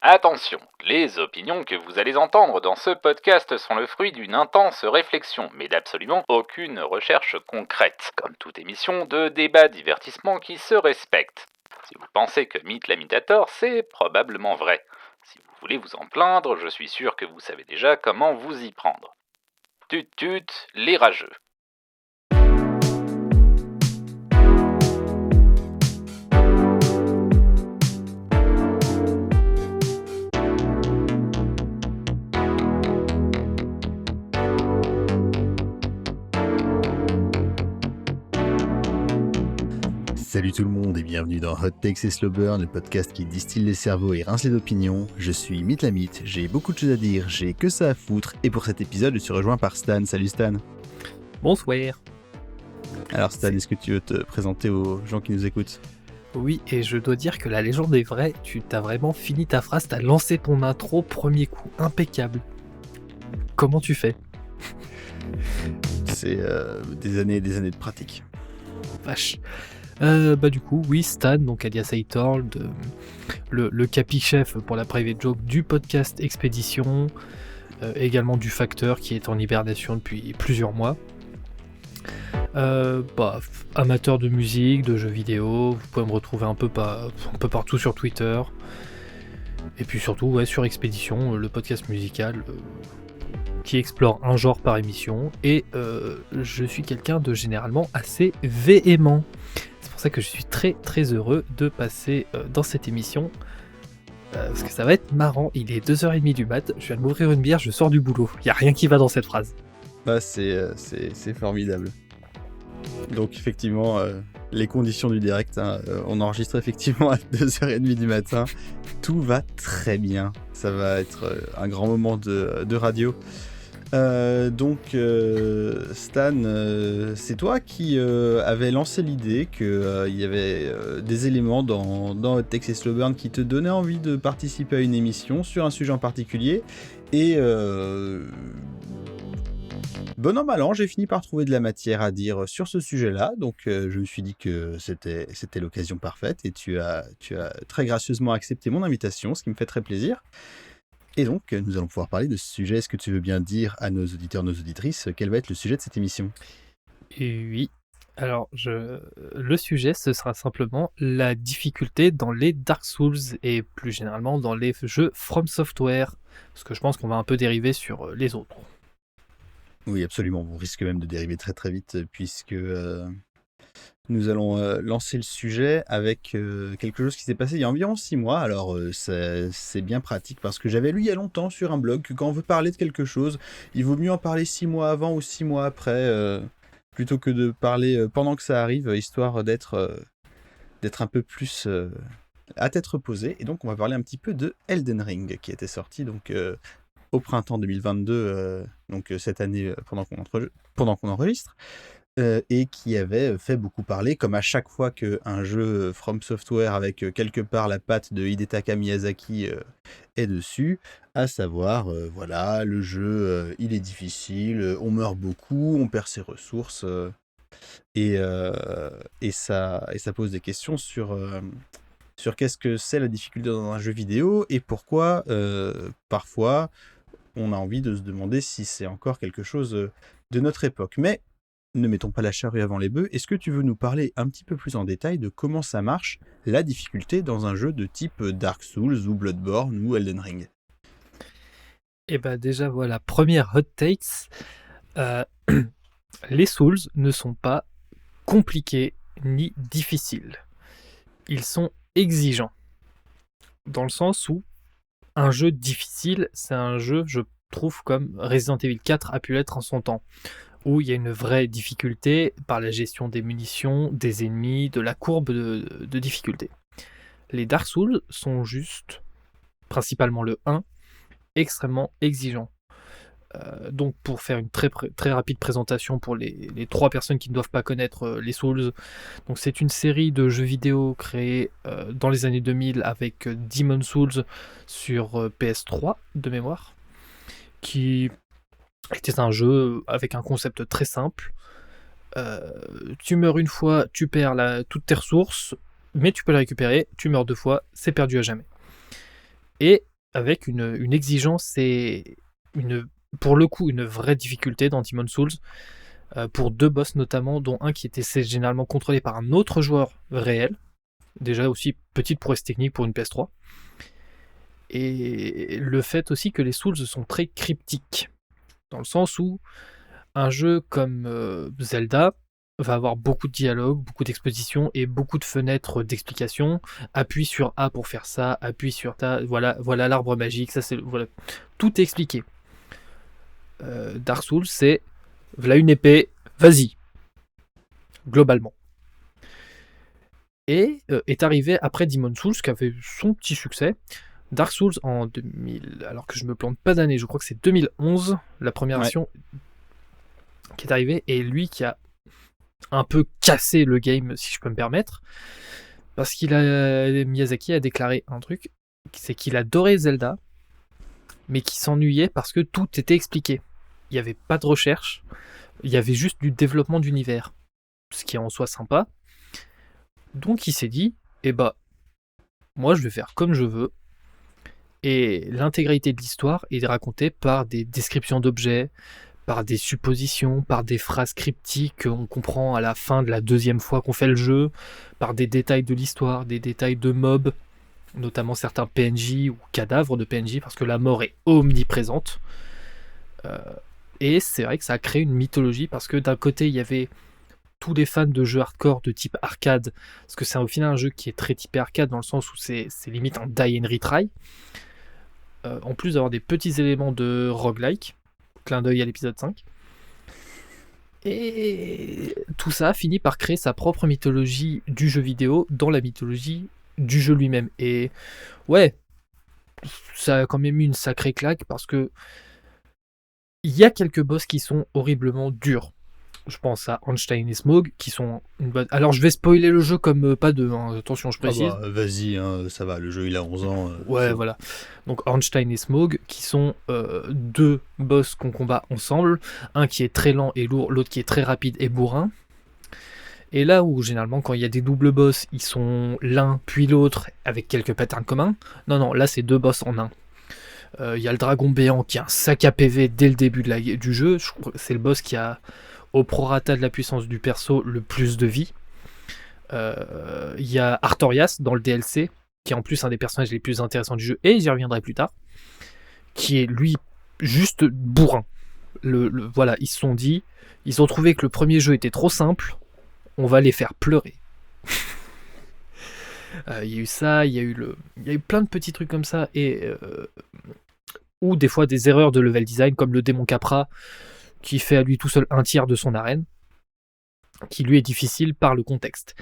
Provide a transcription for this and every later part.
Attention, les opinions que vous allez entendre dans ce podcast sont le fruit d'une intense réflexion, mais d'absolument aucune recherche concrète, comme toute émission de débat divertissement qui se respecte. Si vous pensez que Mythe l'imitator, c'est probablement vrai. Si vous voulez vous en plaindre, je suis sûr que vous savez déjà comment vous y prendre. Tut tut, les rageux. Salut tout le monde et bienvenue dans Hot Takes et Slow Burn, le podcast qui distille les cerveaux et rince les opinions. Je suis Mythe la Mythe, j'ai beaucoup de choses à dire, j'ai que ça à foutre, et pour cet épisode je suis rejoint par Stan. Salut Stan. Bonsoir. Alors Stan, est-ce que tu veux te présenter aux gens qui nous écoutent ? Oui, et je dois dire que la légende est vraie, tu t'as vraiment fini ta phrase, t'as lancé ton intro premier coup, impeccable. Comment tu fais ? C'est des années et des années de pratique. Vache. Du coup, oui, Stan, donc alias Aitor, le capi-chef pour la private joke du podcast Expédition, également du Facteur qui est en hibernation depuis plusieurs mois. Amateur de musique, de jeux vidéo, vous pouvez me retrouver un peu partout sur Twitter. Et puis surtout, ouais, sur Expédition, le podcast musical qui explore un genre par émission. Et je suis quelqu'un de généralement assez véhément. C'est pour ça que je suis très très heureux de passer dans cette émission. Parce que ça va être marrant, il est 2h30 du mat, je viens de m'ouvrir une bière, je sors du boulot. Il n'y a rien qui va dans cette phrase. Bah c'est formidable. Donc effectivement, les conditions du direct, on enregistre effectivement à 2h30 du matin. Tout va très bien, ça va être un grand moment de radio. Stan, c'est toi qui avais lancé l'idée qu'il y avait des éléments dans Hot Takes et Slow Burn qui te donnaient envie de participer à une émission sur un sujet en particulier. Et bon an mal an, j'ai fini par trouver de la matière à dire sur ce sujet-là. Donc je me suis dit que c'était l'occasion parfaite et tu as très gracieusement accepté mon invitation, ce qui me fait très plaisir. Et donc, nous allons pouvoir parler de ce sujet. Est-ce que tu veux bien dire à nos auditeurs, nos auditrices, quel va être le sujet de cette émission ? Et oui, alors le sujet, ce sera simplement la difficulté dans les Dark Souls et plus généralement dans les jeux From Software, parce que je pense qu'on va un peu dériver sur les autres. Oui, absolument. On risque même de dériver très très vite puisque nous allons lancer le sujet avec quelque chose qui s'est passé il y a environ 6 mois. Alors, c'est bien pratique parce que j'avais lu il y a longtemps sur un blog que quand on veut parler de quelque chose, il vaut mieux en parler 6 mois avant ou 6 mois après, plutôt que de parler pendant que ça arrive, histoire d'être un peu plus à tête reposée. Et donc, on va parler un petit peu de Elden Ring qui était sorti donc, au printemps 2022, donc cette année pendant qu'on enregistre. Et qui avait fait beaucoup parler, comme à chaque fois qu'un jeu From Software avec quelque part la patte de Hidetaka Miyazaki est dessus, à savoir, voilà, le jeu, il est difficile, on meurt beaucoup, on perd ses ressources, et ça pose des questions sur qu'est-ce que c'est la difficulté dans un jeu vidéo, et pourquoi, parfois, on a envie de se demander si c'est encore quelque chose de notre époque. Mais ne mettons pas la charrue avant les bœufs. Est-ce que tu veux nous parler un petit peu plus en détail de comment ça marche, la difficulté dans un jeu de type Dark Souls ou Bloodborne ou Elden Ring ? Et déjà voilà, première hot takes, les Souls ne sont pas compliqués ni difficiles. Ils sont exigeants. Dans le sens où un jeu difficile, c'est un jeu, je trouve, comme Resident Evil 4 a pu l'être en son temps, où il y a une vraie difficulté par la gestion des munitions, des ennemis, de la courbe de difficulté. Les Dark Souls sont juste, principalement le 1, extrêmement exigeants. Donc pour faire une très, très rapide présentation pour les 3 personnes qui ne doivent pas connaître les Souls, donc c'est une série de jeux vidéo créés dans les années 2000 avec Demon's Souls sur PS3 de mémoire, qui était un jeu avec un concept très simple. Tu meurs une fois, tu perds toutes tes ressources, mais tu peux les récupérer. Tu meurs 2 fois, c'est perdu à jamais. et avec une exigence et pour le coup une vraie difficulté dans Demon's Souls, pour 2 boss notamment, dont un qui était généralement contrôlé par un autre joueur réel. Déjà aussi petite prouesse technique pour une PS3. Et le fait aussi que les Souls sont très cryptiques, dans le sens où un jeu comme Zelda va avoir beaucoup de dialogue, beaucoup d'exposition et beaucoup de fenêtres d'explication. Appuie sur A pour faire ça, appuie sur ta, voilà l'arbre magique, ça c'est voilà, tout est expliqué. Dark Souls, c'est voilà une épée, vas-y, globalement. Et est arrivé après Demon's Souls, qui avait son petit succès. Dark Souls en 2000, alors que je me plante pas d'année, je crois que c'est 2011, la première Ouais. version qui est arrivée, et lui qui a un peu cassé le game, si je peux me permettre, parce Miyazaki a déclaré un truc, c'est qu'il adorait Zelda, mais qu'il s'ennuyait parce que tout était expliqué. Il n'y avait pas de recherche, il y avait juste du développement d'univers, ce qui est en soi sympa. Donc il s'est dit, moi je vais faire comme je veux, et l'intégralité de l'histoire est racontée par des descriptions d'objets, par des suppositions, par des phrases cryptiques qu'on comprend à la fin de la 2e fois qu'on fait le jeu, par des détails de l'histoire, des détails de mobs, notamment certains PNJ ou cadavres de PNJ, parce que la mort est omniprésente. Et c'est vrai que ça a créé une mythologie, parce que d'un côté, il y avait tous les fans de jeux hardcore de type arcade, parce que c'est au final un jeu qui est très typé arcade, dans le sens où c'est limite un die and retry, en plus d'avoir des petits éléments de roguelike, clin d'œil à l'épisode 5. Et tout ça finit par créer sa propre mythologie du jeu vidéo dans la mythologie du jeu lui-même. Et ouais, ça a quand même eu une sacrée claque, parce que il y a quelques boss qui sont horriblement durs. Je pense à Ornstein et Smough, qui sont une bonne... Alors je vais spoiler le jeu comme pas deux, hein. Attention, je précise. Ah bah, vas-y, hein, ça va, le jeu il a 11 ans. Ouais, voilà. Donc Ornstein et Smough, qui sont 2 boss qu'on combat ensemble. Un qui est très lent et lourd, l'autre qui est très rapide et bourrin. Et là où généralement quand il y a des doubles boss, ils sont l'un puis l'autre avec quelques patterns communs. Non, là c'est 2 boss en un. Il y a le dragon béant qui a un sac à PV dès le début du jeu. Je crois que c'est le boss qui a, au prorata de la puissance du perso, le plus de vie. Il y a Artorias dans le DLC, qui est en plus un des personnages les plus intéressants du jeu, et j'y reviendrai plus tard, qui est lui juste bourrin. Voilà, ils se sont dit, ils ont trouvé que le premier jeu était trop simple, on va les faire pleurer. Il y a eu ça, il y a eu plein de petits trucs comme ça, et ou des fois des erreurs de level design, comme le démon Capra, qui fait à lui tout seul 1/3 de son arène, qui lui est difficile par le contexte.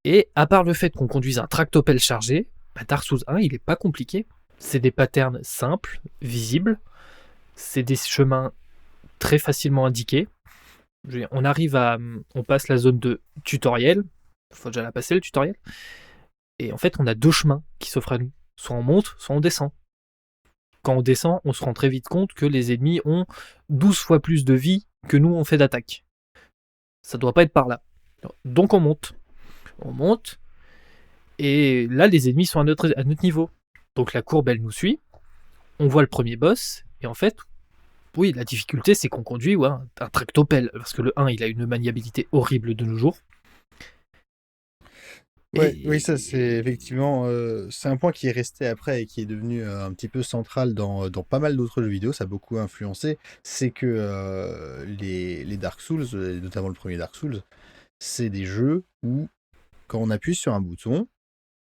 Et à part le fait qu'on conduise un tractopelle chargé, Dark Souls 1, il est pas compliqué. C'est des patterns simples, visibles, c'est des chemins très facilement indiqués. On passe la zone de tutoriel, il faut déjà la passer le tutoriel, et en fait on a 2 chemins qui s'offrent à nous. Soit on monte, soit on descend. Quand on descend, on se rend très vite compte que les ennemis ont 12 fois plus de vie que nous on fait d'attaque. Ça doit pas être par là. Donc on monte. On monte, et là les ennemis sont à notre niveau. Donc la courbe elle nous suit, on voit le premier boss, et en fait, oui, la difficulté c'est qu'on conduit un tractopelle, parce que le 1 il a une maniabilité horrible de nos jours. Ouais, oui, ça c'est effectivement c'est un point qui est resté après et qui est devenu un petit peu central dans pas mal d'autres jeux vidéo, ça a beaucoup influencé, c'est que les Dark Souls, et notamment le premier Dark Souls, c'est des jeux où quand on appuie sur un bouton,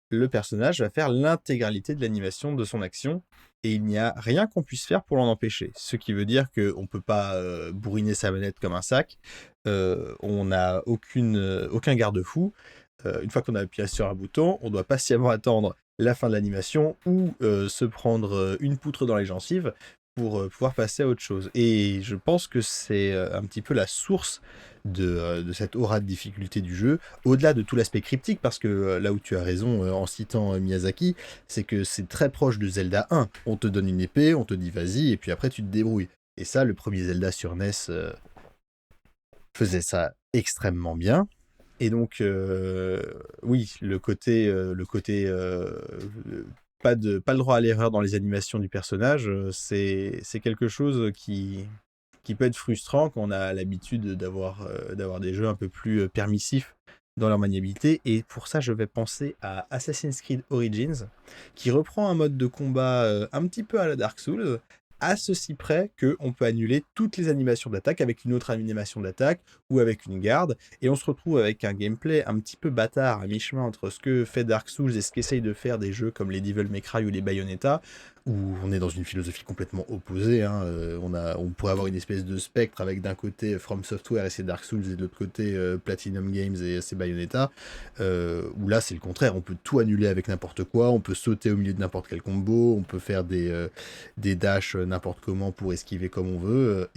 le personnage va faire l'intégralité de l'animation de son action et il n'y a rien qu'on puisse faire pour l'en empêcher. Ce qui veut dire qu'on ne peut pas bourriner sa manette comme un sac, on n'a aucun garde-fou. Une fois qu'on a appuyé sur un bouton, on doit patiemment attendre la fin de l'animation ou se prendre une poutre dans les gencives pour pouvoir passer à autre chose. Et je pense que c'est un petit peu la source de cette aura de difficulté du jeu, au-delà de tout l'aspect cryptique, parce que là où tu as raison en citant Miyazaki, c'est que c'est très proche de Zelda 1. On te donne une épée, on te dit vas-y, et puis après tu te débrouilles. Et ça, le premier Zelda sur NES faisait ça extrêmement bien. Et donc, oui, le côté pas le droit à l'erreur dans les animations du personnage. C'est quelque chose qui peut être frustrant quand on a l'habitude d'avoir des jeux un peu plus permissifs dans leur maniabilité. Et pour ça, je vais penser à Assassin's Creed Origins, qui reprend un mode de combat un petit peu à la Dark Souls, à ceci près qu'on peut annuler toutes les animations d'attaque avec une autre animation d'attaque ou avec une garde, et on se retrouve avec un gameplay un petit peu bâtard à mi-chemin entre ce que fait Dark Souls et ce qu'essayent de faire des jeux comme les Devil May Cry ou les Bayonetta, où on est dans une philosophie complètement opposée. On pourrait avoir une espèce de spectre avec d'un côté From Software et ses Dark Souls et de l'autre côté Platinum Games et ses Bayonetta, où là c'est le contraire, on peut tout annuler avec n'importe quoi, on peut sauter au milieu de n'importe quel combo, on peut faire des dashs n'importe comment pour esquiver comme on veut,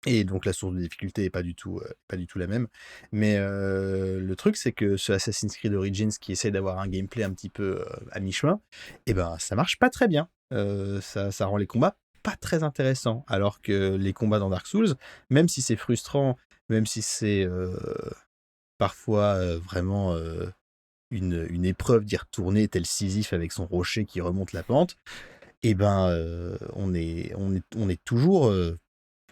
et donc la source de difficulté est pas du tout la même. Mais le truc, c'est que ce Assassin's Creed Origins qui essaie d'avoir un gameplay un petit peu à mi-chemin, et ben ça marche pas très bien. Ça rend les combats pas très intéressants. Alors que les combats dans Dark Souls, même si c'est frustrant, même si c'est parfois vraiment une épreuve d'y retourner tel Sisyphe avec son rocher qui remonte la pente, et ben on est toujours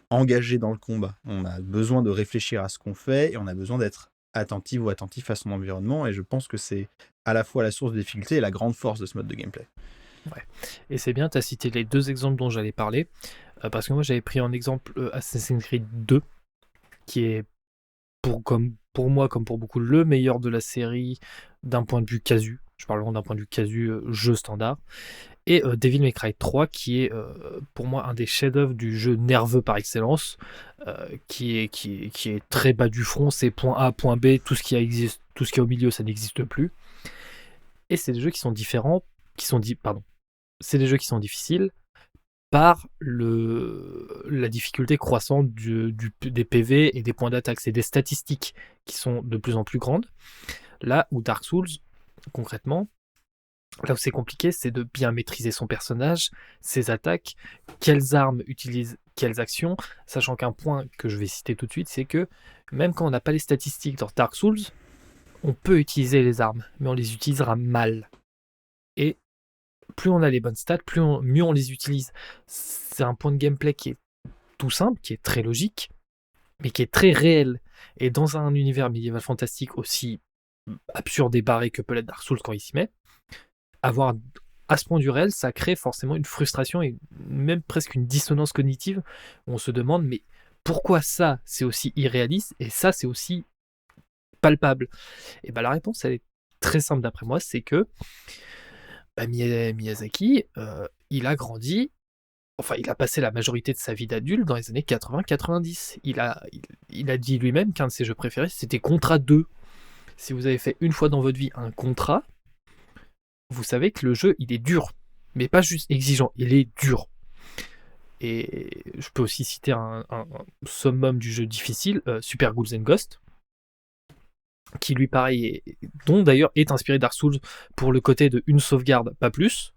engagé dans le combat. On a besoin de réfléchir à ce qu'on fait et on a besoin d'être attentif ou attentif à son environnement, et je pense que c'est à la fois la source de difficulté et la grande force de ce mode de gameplay. Ouais. Et c'est bien, tu as cité les deux exemples dont j'allais parler, parce que moi j'avais pris en exemple Assassin's Creed 2, qui est pour moi, comme pour beaucoup, le meilleur de la série d'un point de vue casu. Je parle vraiment d'un point de vue casu, jeu standard. Et Devil May Cry 3, qui est pour moi un des chefs-d'œuvre du jeu nerveux par excellence, qui est très bas du front, c'est point A, point B, tout ce qui est au milieu, ça n'existe plus. Et c'est des jeux qui sont différents, c'est des jeux qui sont difficiles par la difficulté croissante des PV et des points d'attaque. C'est des statistiques qui sont de plus en plus grandes. Là où Dark Souls, concrètement, là où c'est compliqué, c'est de bien maîtriser son personnage, ses attaques, quelles armes utilisent quelles actions, sachant qu'un point que je vais citer tout de suite, c'est que même quand on n'a pas les statistiques dans Dark Souls, on peut utiliser les armes, mais on les utilisera mal. Et plus on a les bonnes stats, mieux on les utilise. C'est un point de gameplay qui est tout simple, qui est très logique, mais qui est très réel. Et dans un univers médiéval fantastique aussi absurde et barré que peut l'être Dark Souls quand il s'y met, avoir à ce point du réel, ça crée forcément une frustration et même presque une dissonance cognitive. On se demande, mais pourquoi ça, c'est aussi irréaliste et ça, c'est aussi palpable? Et la réponse, elle est très simple d'après moi, c'est que Miyazaki, il a grandi, enfin, il a passé la majorité de sa vie d'adulte dans les années 80-90. Il a dit lui-même qu'un de ses jeux préférés, c'était Contra 2. Si vous avez fait une fois dans votre vie un Contra, vous savez que le jeu, il est dur, mais pas juste exigeant, il est dur. Et je peux aussi citer un summum du jeu difficile, Super Ghouls and Ghosts, qui lui pareil, dont d'ailleurs est inspiré Dark Souls pour le côté de une sauvegarde, pas plus.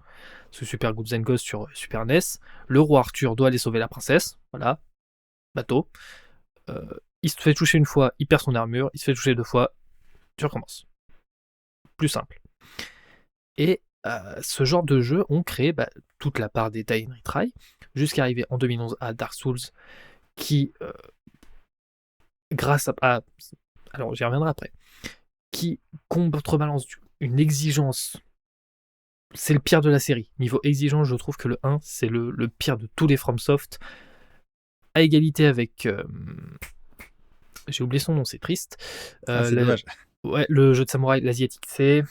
Ce Super Ghouls and Ghosts sur Super NES, le roi Arthur doit aller sauver la princesse, voilà, bateau. Il se fait toucher une fois, il perd son armure, il se fait toucher deux fois, tu recommences. Plus simple. Et ce genre de jeu ont créé toute la part des Die and Retry, jusqu'à arriver en 2011 à Dark Souls, qui, grâce à... Alors j'y reviendrai après. Qui contrebalance une exigence. C'est le pire de la série. Niveau exigence, je trouve que le 1, c'est le pire de tous les FromSoft. À égalité avec... j'ai oublié son nom, c'est triste. C'est dommage. Ouais, le jeu de samouraï, l'asiatique, c'est...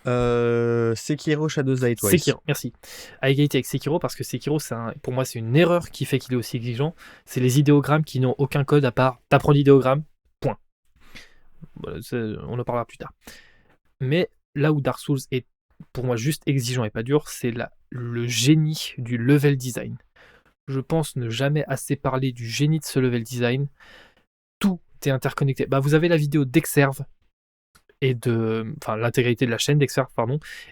Sekiro Shadows Die Twice. Sekiro, merci. À égalité avec Sekiro, parce que Sekiro, pour moi, c'est une erreur qui fait qu'il est aussi exigeant. C'est les idéogrammes qui n'ont aucun code à part t'apprends l'idéogramme, point. Voilà, on en parlera plus tard. Mais là où Dark Souls est pour moi juste exigeant et pas dur, c'est le génie du level design. Je pense ne jamais assez parler du génie de ce level design. Tout est interconnecté. Vous avez la vidéo d'Exerve et l'intégralité de la chaîne d'Exerve,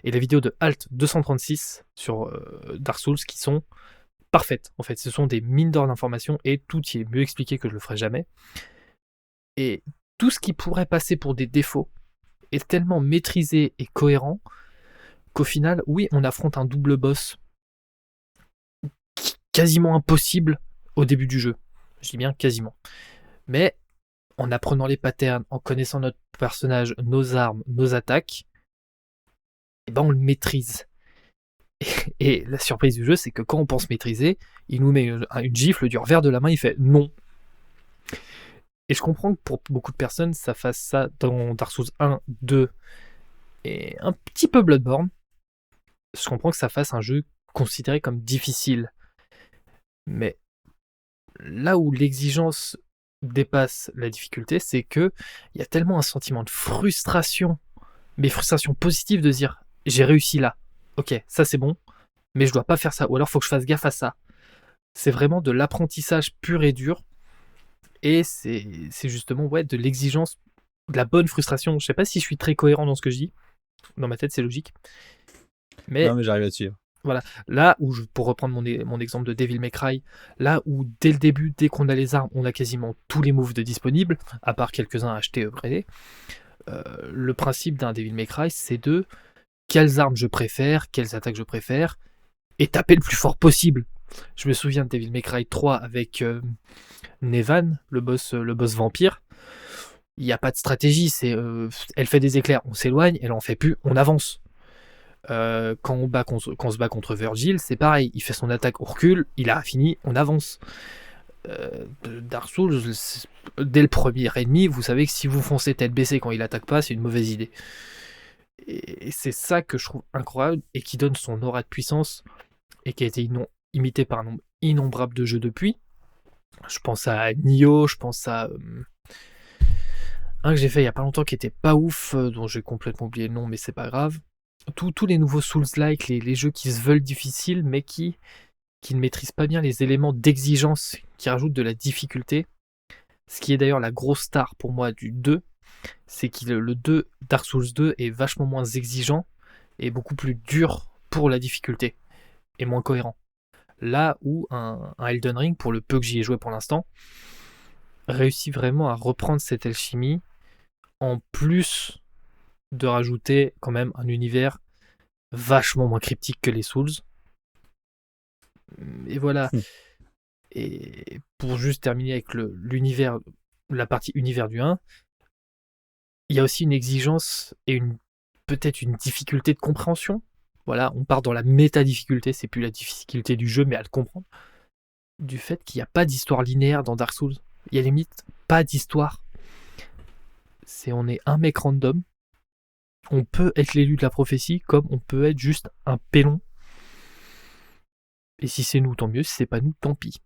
et la vidéo de Alt 236 sur Dark Souls qui sont parfaites. En fait, ce sont des mines d'or d'informations et tout y est mieux expliqué que je le ferai jamais. Et tout ce qui pourrait passer pour des défauts est tellement maîtrisé et cohérent qu'au final, oui, on affronte un double boss quasiment impossible au début du jeu. Je dis bien quasiment. Mais en apprenant les patterns, en connaissant notre personnage, nos armes, nos attaques, eh ben on le maîtrise. Et la surprise du jeu, c'est que quand on pense maîtriser, il nous met une gifle du revers de la main, il fait non. Et je comprends que pour beaucoup de personnes, ça fasse ça dans Dark Souls 1, 2 et un petit peu Bloodborne. Je comprends que ça fasse un jeu considéré comme difficile. Mais là où l'exigence dépasse la difficulté, c'est que il y a tellement un sentiment de frustration, mais frustration positive de dire j'ai réussi là. Ok, ça c'est bon, mais je dois pas faire ça. Ou alors faut que je fasse gaffe à ça. C'est vraiment de l'apprentissage pur et dur. Et c'est justement de l'exigence, de la bonne frustration. Je sais pas si je suis très cohérent dans ce que je dis. Dans ma tête, c'est logique. Mais Non, mais j'arrive à suivre. voilà, là où, pour reprendre mon exemple de Devil May Cry, là où dès le début, dès qu'on a les armes, on a quasiment tous les moves de disponibles, à part quelques-uns achetés upgradés. Le principe d'un Devil May Cry, c'est de quelles armes je préfère, quelles attaques je préfère, et taper le plus fort possible. Je me souviens de Devil May Cry 3 avec Nevan, le boss vampire. Il n'y a pas de stratégie, elle fait des éclairs, on s'éloigne, elle en fait plus, on avance. Quand on se bat contre Virgil, c'est pareil, il fait son attaque, on recule, il a fini, on avance. Dark Souls, dès le premier ennemi, vous savez que si vous foncez tête baissée quand il attaque pas, c'est une mauvaise idée. Et c'est ça que je trouve incroyable et qui donne son aura de puissance et qui a été imité par un nombre innombrable de jeux depuis. Je pense à Nioh, je pense à un que j'ai fait il y a pas longtemps qui était pas ouf, dont j'ai complètement oublié le nom, mais c'est pas grave. Tous les nouveaux Souls-like, les jeux qui se veulent difficiles, mais qui ne maîtrisent pas bien les éléments d'exigence, qui rajoutent de la difficulté. Ce qui est d'ailleurs la grosse star pour moi du 2, c'est que le 2, Dark Souls 2 est vachement moins exigeant et beaucoup plus dur pour la difficulté, et moins cohérent. Là où un Elden Ring, pour le peu que j'y ai joué pour l'instant, réussit vraiment à reprendre cette alchimie, en plus de rajouter quand même un univers vachement moins cryptique que les Souls. Et voilà. Et pour juste terminer avec l'univers, la partie univers du 1, il y a aussi une exigence et peut-être une difficulté de compréhension. Voilà, on part dans la méta-difficulté, c'est plus la difficulté du jeu, mais à le comprendre. Du fait qu'il n'y a pas d'histoire linéaire dans Dark Souls. Il y a limite pas d'histoire. On est un mec random. On peut être l'élu de la prophétie, comme on peut être juste un pélon. Et si c'est nous, tant mieux. Si c'est pas nous, tant pis.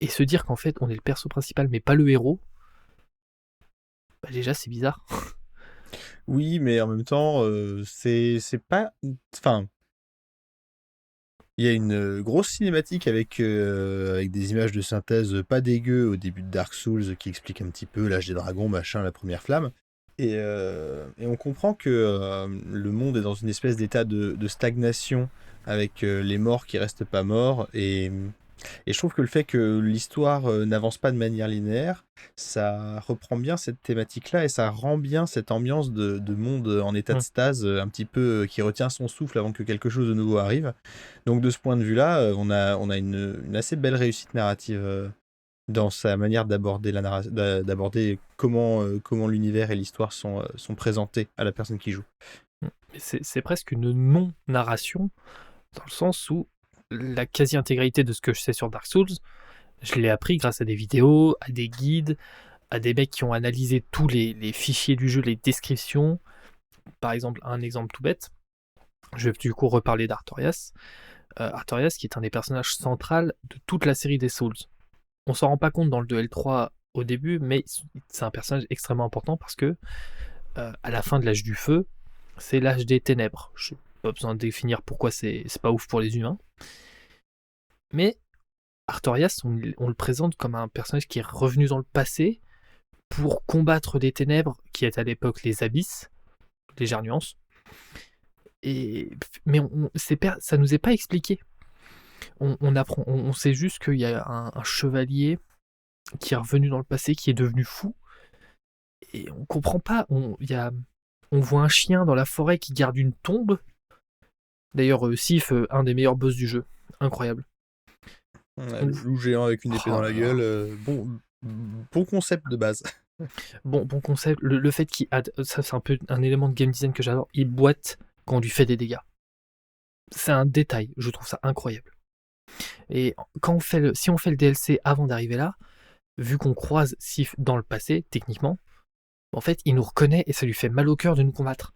Et se dire qu'en fait, on est le perso principal, mais pas le héros, bah déjà, c'est bizarre. Oui, mais en même temps, c'est pas... Enfin, il y a une grosse cinématique avec des images de synthèse pas dégueu au début de Dark Souls qui explique un petit peu l'âge des dragons, machin, la première flamme. Et on comprend que le monde est dans une espèce d'état de stagnation avec les morts qui restent pas morts. Et je trouve que le fait que l'histoire n'avance pas de manière linéaire, ça reprend bien cette thématique-là et ça rend bien cette ambiance de monde en état de stase, un petit peu qui retient son souffle avant que quelque chose de nouveau arrive. Donc de ce point de vue-là, on a une assez belle réussite narrative dans sa manière d'aborder d'aborder comment l'univers et l'histoire sont présentés à la personne qui joue. C'est presque une non-narration, dans le sens où la quasi-intégralité de ce que je sais sur Dark Souls, je l'ai appris grâce à des vidéos, à des guides, à des mecs qui ont analysé tous les fichiers du jeu, les descriptions. Par exemple, un exemple tout bête, je vais du coup reparler d'Artorias. Artorias qui est un des personnages centraux de toute la série des Souls. On s'en rend pas compte dans le 2L3 au début, mais c'est un personnage extrêmement important parce que à la fin de l'âge du feu, c'est l'âge des ténèbres. Je n'ai pas besoin de définir pourquoi c'est pas ouf pour les humains. Mais Artorias, on le présente comme un personnage qui est revenu dans le passé pour combattre des ténèbres qui est à l'époque les abysses, légère nuance. Mais ça nous est pas expliqué. On sait juste qu'il y a un chevalier qui est revenu dans le passé, qui est devenu fou. Et on comprend pas. On voit un chien dans la forêt qui garde une tombe. D'ailleurs, Sif, un des meilleurs boss du jeu. Incroyable. Ouais, le loup géant avec une épée Oh dans là la là. gueule, bon concept de base. Bon concept. Le fait qu'il ça c'est un peu un élément de game design que j'adore. Il boite quand on lui fait des dégâts. C'est un détail, je trouve ça incroyable. Et si on fait le DLC avant d'arriver là, vu qu'on croise Sif dans le passé, techniquement, en fait, il nous reconnaît et ça lui fait mal au cœur de nous combattre.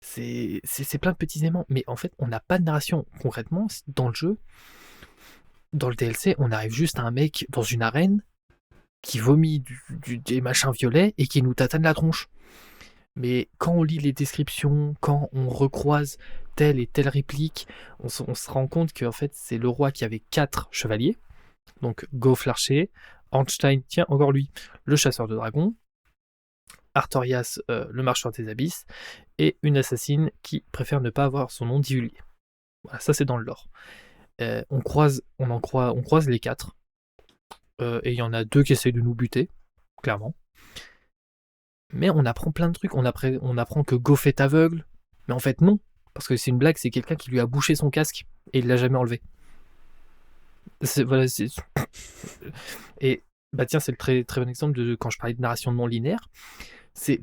C'est plein de petits éléments, mais en fait, on n'a pas de narration. Concrètement, dans le jeu, dans le DLC, on arrive juste à un mec dans une arène qui vomit des machins violets et qui nous tatane la tronche. Mais quand on lit les descriptions, quand on recroise telle et telle réplique, on se rend compte que en fait, c'est le roi qui avait 4 chevaliers. Donc Goff l'archer, Ornstein, tiens, encore lui, le chasseur de dragons, Artorias, le marcheur des abysses, et une assassine qui préfère ne pas avoir son nom divulgué. Voilà, ça c'est dans le lore. On croise les 4, et il y en a 2 qui essayent de nous buter, clairement. Mais on apprend plein de trucs. On apprend que Goff est aveugle, mais en fait non, parce que c'est une blague, c'est quelqu'un qui lui a bouché son casque et il l'a jamais enlevé. Et bah tiens, c'est le très, très bon exemple de quand je parlais de narration non linéaire.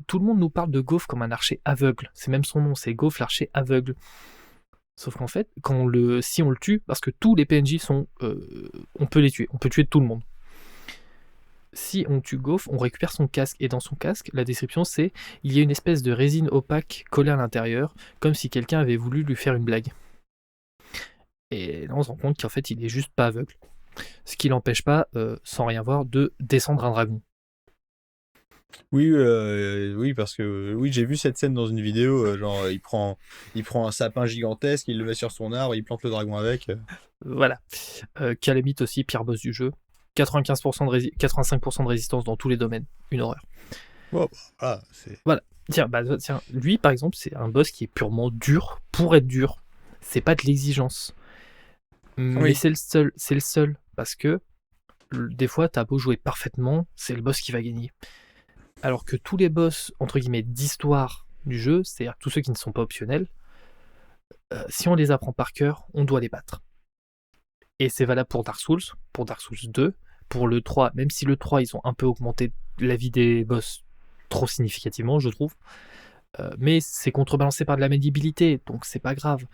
Tout le monde nous parle de Goff comme un archer aveugle. C'est même son nom, c'est Goff l'archer aveugle. Sauf qu'en fait, si on le tue, parce que tous les PNJ sont, on peut les tuer, on peut tuer tout le monde. Si on tue Goff, on récupère son casque, et dans son casque, la description c'est il y a une espèce de résine opaque collée à l'intérieur, comme si quelqu'un avait voulu lui faire une blague. Et là on se rend compte qu'en fait il est juste pas aveugle. Ce qui l'empêche pas, sans rien voir, de descendre un dragon. Oui, parce que oui, j'ai vu cette scène dans une vidéo, genre il prend un sapin gigantesque, il le met sur son arbre, il plante le dragon avec. Voilà. Calamite aussi, pire boss du jeu. 85% de résistance dans tous les domaines. Une horreur. Bon, voilà, c'est... Voilà. Tiens, lui par exemple, c'est un boss qui est purement dur pour être dur. C'est pas de l'exigence. Mais Oui. c'est le seul. Parce que des fois, t'as beau jouer parfaitement, c'est le boss qui va gagner. Alors que tous les boss, entre guillemets, d'histoire du jeu, c'est-à-dire tous ceux qui ne sont pas optionnels, si on les apprend par cœur, on doit les battre. Et c'est valable pour Dark Souls 2, pour le 3, même si le 3, ils ont un peu augmenté la vie des boss trop significativement, je trouve. Mais c'est contrebalancé par de la maniabilité, donc c'est pas grave.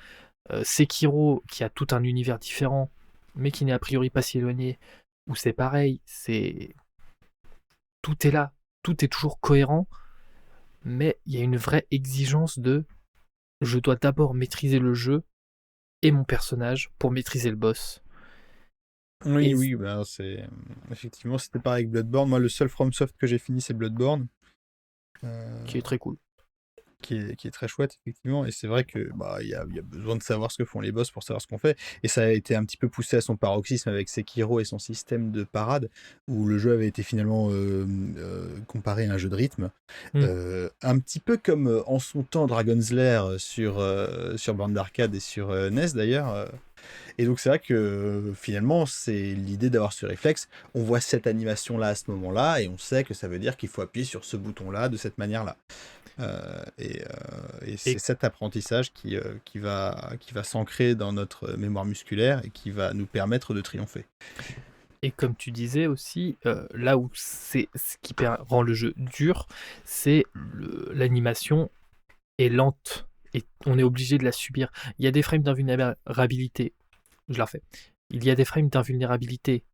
Sekiro, qui a tout un univers différent, mais qui n'est a priori pas si éloigné, où c'est pareil, tout est là, tout est toujours cohérent, mais il y a une vraie exigence de je dois d'abord maîtriser le jeu et mon personnage pour maîtriser le boss. Oui, bah, c'est... Effectivement, c'était pareil avec Bloodborne. Moi, le seul FromSoft que j'ai fini, c'est Bloodborne. Qui est très cool. Qui est très chouette, effectivement. Et c'est vrai que il y a besoin de savoir ce que font les boss pour savoir ce qu'on fait. Et ça a été un petit peu poussé à son paroxysme avec Sekiro et son système de parade, où le jeu avait été finalement comparé à un jeu de rythme. Un petit peu comme en son temps Dragon's Lair sur borne d'arcade et sur NES d'ailleurs. Et donc c'est vrai que finalement c'est l'idée d'avoir ce réflexe. On voit cette animation là à ce moment-là et on sait que ça veut dire qu'il faut appuyer sur ce bouton-là de cette manière-là. Et c'est cet apprentissage qui va s'ancrer dans notre mémoire musculaire et qui va nous permettre de triompher. Et comme tu disais aussi, là où c'est ce qui rend le jeu dur, c'est l'animation est lente et on est obligé de la subir. Il y a des frames d'invulnérabilité, je la refais. Il y a des frames d'invulnérabilité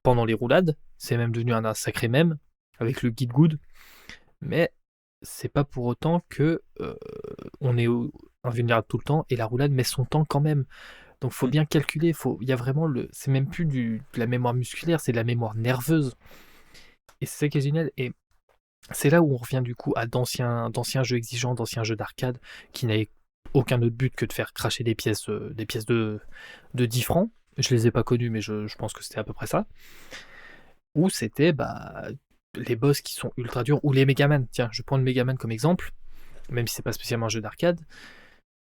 pendant les roulades, c'est même devenu un sacré mème avec le guide good, mais c'est pas pour autant que on est invulnérable tout le temps et la roulade met son temps quand même. Donc faut bien calculer, il y a vraiment c'est même plus de la mémoire musculaire, c'est de la mémoire nerveuse. Et c'est ça qui est génial. Et c'est là où on revient du coup à d'anciens jeux exigeants, d'anciens jeux d'arcade qui n'avaient aucun autre but que de faire cracher des pièces de 10 francs. Je les ai pas connus, mais je pense que c'était à peu près ça. Où c'était les boss qui sont ultra durs, ou les Megaman. Tiens, je prends le Megaman comme exemple, même si c'est pas spécialement un jeu d'arcade.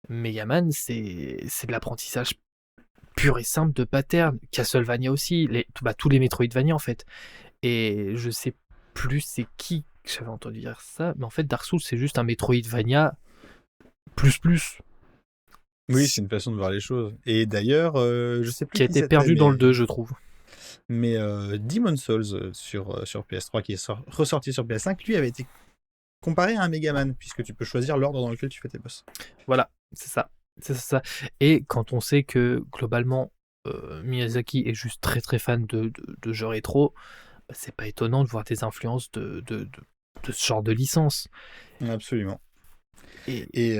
Megaman, c'est de l'apprentissage pur et simple de pattern. Castlevania aussi, tous les Metroidvania en fait. Et je sais plus c'est qui que j'avais entendu dire ça, mais en fait Dark Souls c'est juste un Metroidvania plus plus, Oui, ce c'est une façon de voir les choses. Et d'ailleurs, je sais plus qui a qui été c'était, perdu dans le 2 je trouve. mais Demon's Souls sur PS3 qui est ressorti sur PS5, lui avait été comparé à un Megaman, puisque tu peux choisir l'ordre dans lequel tu fais tes boss. Voilà, c'est ça. Et quand on sait que globalement Miyazaki est juste très très fan de jeux rétro, bah, c'est pas étonnant de voir des influences de ce genre de licence. Absolument. Et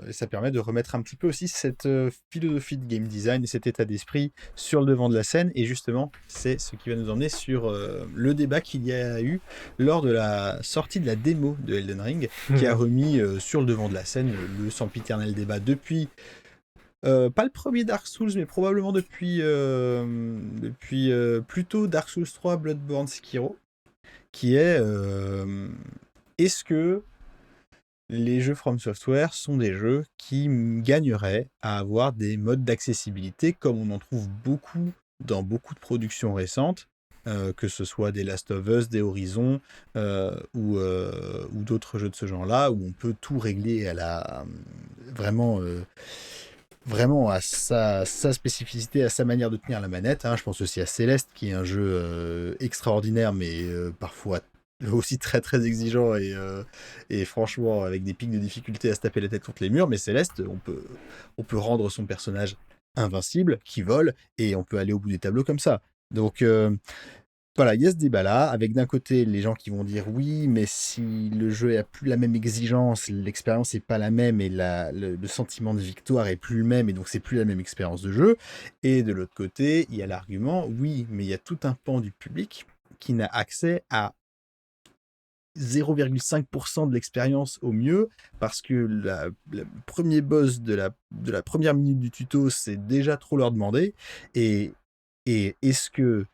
Et ça permet de remettre un petit peu aussi cette philosophie de game design et cet état d'esprit sur le devant de la scène. Et justement, c'est ce qui va nous emmener sur le débat qu'il y a eu lors de la sortie de la démo de Elden Ring, qui a remis sur le devant de la scène le sempiternel débat depuis, pas le premier Dark Souls, mais probablement depuis plutôt Dark Souls 3, Bloodborne, Sekiro, qui est est-ce que les jeux From Software sont des jeux qui gagneraient à avoir des modes d'accessibilité comme on en trouve beaucoup dans beaucoup de productions récentes, que ce soit des Last of Us, des Horizon ou d'autres jeux de ce genre-là, où on peut tout régler à la vraiment à sa spécificité, à sa manière de tenir la manette. Hein. Je pense aussi à Céleste, qui est un jeu extraordinaire, mais parfois aussi très très exigeant et franchement avec des pics de difficulté à se taper la tête contre les murs. Mais Céleste, on peut rendre son personnage invincible, qui vole, et on peut aller au bout des tableaux comme ça. Donc voilà, il y a ce débat-là, avec d'un côté les gens qui vont dire oui, mais si le jeu a plus la même exigence, l'expérience n'est pas la même et le sentiment de victoire est plus le même et donc c'est plus la même expérience de jeu. Et de l'autre côté, il y a l'argument oui, mais il y a tout un pan du public qui n'a accès à 0,5% de l'expérience au mieux, parce que le premier boss de la première minute du tuto, c'est déjà trop leur demander. Et est-ce que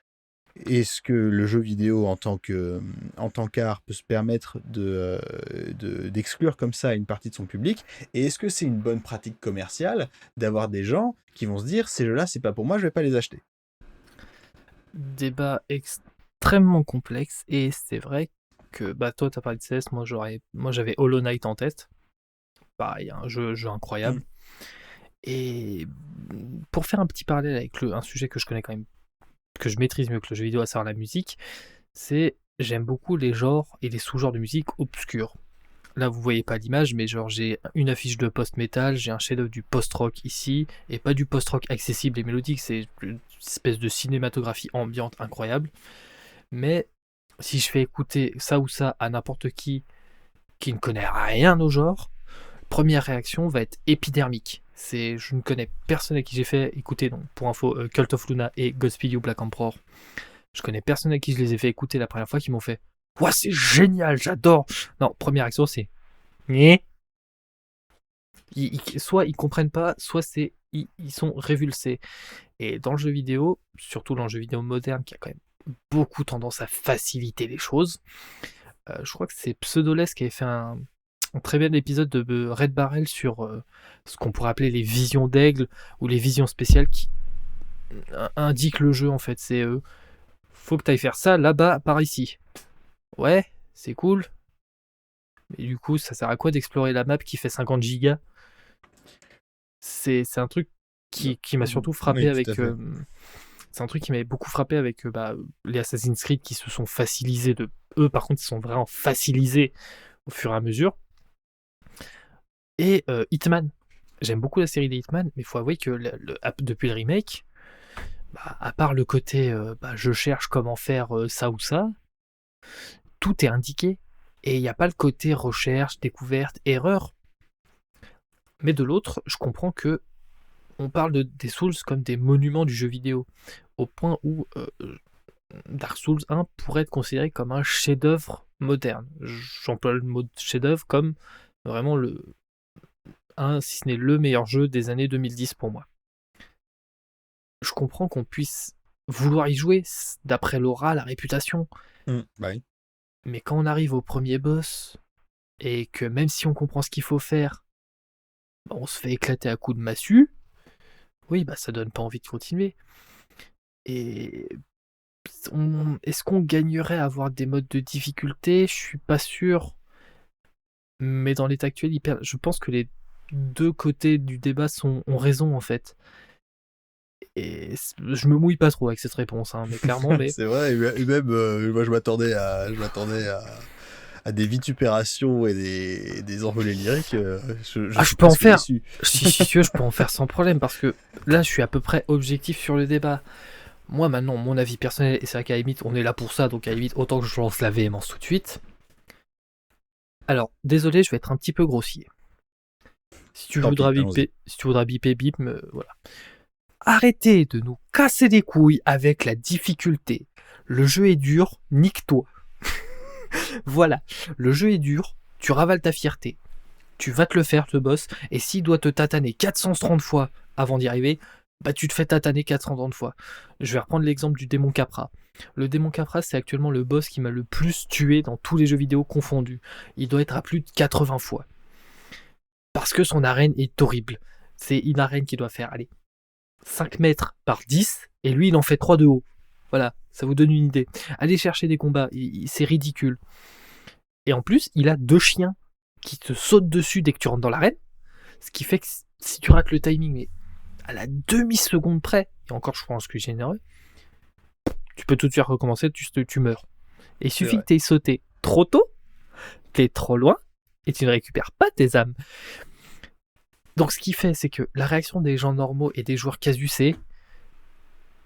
le jeu vidéo en tant qu'art peut se permettre d'exclure comme ça une partie de son public? Et est-ce que c'est une bonne pratique commerciale d'avoir des gens qui vont se dire ces jeux-là, c'est pas pour moi, je vais pas les acheter? débat extrêmement complexe, et c'est vrai que bah toi t'as parlé de CS, moi j'avais Hollow Knight en tête. Pareil, un jeu incroyable. Et pour faire un petit parallèle avec un sujet que je connais quand même, que je maîtrise mieux que le jeu vidéo, à savoir la musique, c'est j'aime beaucoup les genres et les sous-genres de musique obscurs. Là, vous voyez pas l'image, mais genre j'ai une affiche de post-metal, j'ai un chef-d'œuvre du post-rock ici, et pas du post-rock accessible et mélodique, c'est une espèce de cinématographie ambiante incroyable. Mais si je fais écouter ça ou ça à n'importe qui ne connaît rien au genre, première réaction va être épidermique. Je ne connais personne à qui j'ai fait écouter, donc pour info, Cult of Luna et Godspeed You Black Emperor. Je connais personne à qui je les ai fait écouter la première fois qui m'ont fait « Ouah, c'est génial, j'adore !» Non, première réaction, c'est « Nyeh !» Soit ils comprennent pas, soit ils sont révulsés. Et dans le jeu vidéo, surtout dans le jeu vidéo moderne, qui a quand même beaucoup tendance à faciliter les choses, je crois que c'est Pseudoless qui avait fait un très bel épisode de Red Barrel sur ce qu'on pourrait appeler les visions d'aigle ou les visions spéciales qui indiquent le jeu en fait. C'est faut que tu ailles faire ça là-bas, par ici. Ouais, c'est cool. Mais du coup, ça sert à quoi d'explorer la map qui fait 50 gigas? C'est un truc qui m'a surtout frappé Oui, avec. tout à fait. C'est un truc qui m'avait beaucoup frappé avec les Assassin's Creed qui se sont facilisés de. Eux, par contre, ils sont vraiment facilisés au fur et à mesure. Et Hitman. J'aime beaucoup la série des Hitman, mais il faut avouer que depuis le remake, à part le côté je cherche comment faire ça ou ça, tout est indiqué. Et il n'y a pas le côté recherche, découverte, erreur. Mais de l'autre, je comprends que on parle des Souls comme des monuments du jeu vidéo, au point où Dark Souls 1 pourrait être considéré comme un chef-d'œuvre moderne. J'emploie le mot chef-d'œuvre comme vraiment si ce n'est le meilleur jeu des années 2010 pour moi. Je comprends qu'on puisse vouloir y jouer, d'après l'aura, la réputation. Bah oui. Mais quand on arrive au premier boss, et que même si on comprend ce qu'il faut faire, on se fait éclater à coups de massue, oui, ça donne pas envie de continuer. Et Est-ce qu'on gagnerait à avoir des modes de difficulté? Je suis pas sûr. Mais dans l'état actuel, je pense que les deux côtés du débat ont raison, en fait. Et je me mouille pas trop avec cette réponse, hein, mais clairement, C'est vrai, et même, moi je m'attendais à des vitupérations et des envolées lyriques. Je suis peux en presque faire. déçu. Si tu veux, je peux en faire sans problème, parce que là, je suis à peu près objectif sur le débat. Moi, maintenant, mon avis personnel, et c'est vrai qu'à la limite, on est là pour ça, donc à la limite, autant que je lance la véhémence tout de suite. Alors, désolé, je vais être un petit peu grossier. Si tu voudras biper, bip, voilà. Arrêtez de nous casser les couilles avec la difficulté. Le jeu est dur, nique-toi. Voilà, le jeu est dur, tu ravales ta fierté. Tu vas te le faire, ce boss, et s'il doit te tataner 430 fois avant d'y arriver, bah tu te fais tataner 430 fois. Je vais reprendre l'exemple du démon Capra. Le démon Capra, c'est actuellement le boss qui m'a le plus tué dans tous les jeux vidéo confondus. Il doit être à plus de 80 fois. Parce que son arène est horrible. C'est une arène qui doit faire, allez, 5 mètres par 10, et lui, il en fait 3 de haut. Voilà, ça vous donne une idée. Allez chercher des combats, c'est ridicule. Et en plus, il a 2 chiens qui te sautent dessus dès que tu rentres dans l'arène, ce qui fait que si tu rates le timing, mais à la demi-seconde près, et encore je pense que je suis généreux, tu peux tout de suite recommencer, tu meurs. Et il suffit que tu aies sauté trop tôt, t'es trop loin, et tu ne récupères pas tes âmes. Donc ce qui fait, c'est que la réaction des gens normaux et des joueurs casus, c'est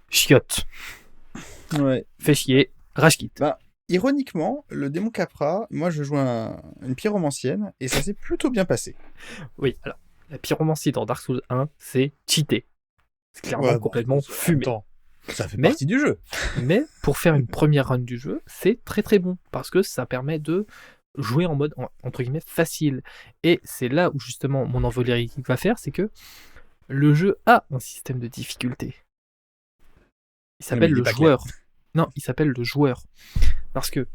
chiotte. Ouais. Fais chier, rage quitte. Bah, ironiquement, le démon Capra, moi je joue une pyromancienne et ça s'est plutôt bien passé. Oui, alors, la pyromancie dans Dark Souls 1, c'est cheaté. C'est clairement complètement fumé. Attends, ça fait partie du jeu. Mais pour faire une première run du jeu, c'est très très bon parce que ça permet de jouer en mode entre guillemets facile. Et c'est là où justement mon envolée va faire, c'est que le jeu a un système de difficulté. Il s'appelle le joueur. Non, il s'appelle le joueur. Parce que